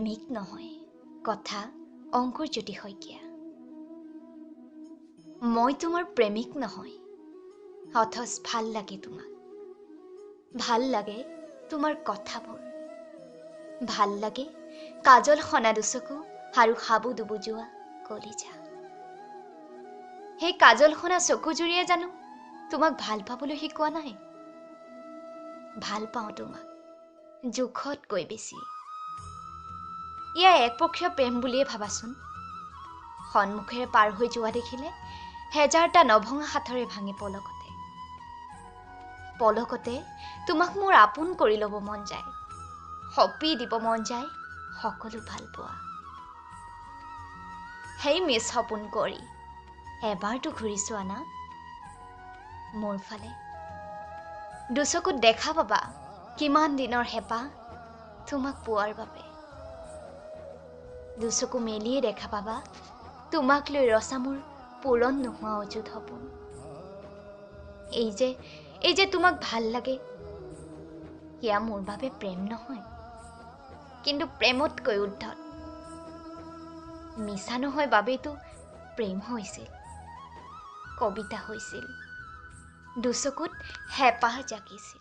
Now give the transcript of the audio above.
প্ৰেমিক নহয়, কথা অংকুৰজ্যোতি শইকীয়া। মই তোমাৰ প্ৰেমিক নহয়, অথচ ভাল লাগে তোমাক। ভাল লাগে তোমাৰ কথাবোৰ, ভাল লাগে কাজল সনা দুচকু আৰু হাবু দুবুজোৱা কলিজা। সেই কাজল সনা চকুজুৰিয়ে জানো তোমাক ভাল পাবলৈ শিকোৱা নাই? ভাল পাওঁ তোমাক জোখতকৈ বেছি। এয়া একপক্ষীয় প্ৰেম বুলিয়ে ভাবাচোন। সন্মুখেৰে পাৰ হৈ যোৱা দেখিলে হেজাৰটা নভঙা হাতৰে ভাঙি পলকতে তোমাক মোৰ আপোন কৰি ল'ব মন যায়, সপি দিব মন যায় সকলো ভাল পোৱা। সেই মিছ সপোন কৰি এবাৰতো ঘূৰি চোৱা না মোৰ ফালে। দুচকুত দেখা পাবা কিমান দিনৰ হেঁপাহ তোমাক পোৱাৰ বাবে। দুচকু মেলিয়ে দেখা পাবা তোমাক লৈ ৰচা মোৰ পূৰণ নোহোৱা অযুত সপোন। এই যে তোমাক ভাল লাগে, সেয়া মোৰ বাবে প্ৰেম নহয়, কিন্তু প্ৰেমতকৈ উদ্ধত। মিছা নহয় বাবেইতো প্ৰেম হৈছিল, কবিতা হৈছিল, দুচকুত হেঁপাহ জাগিছিল।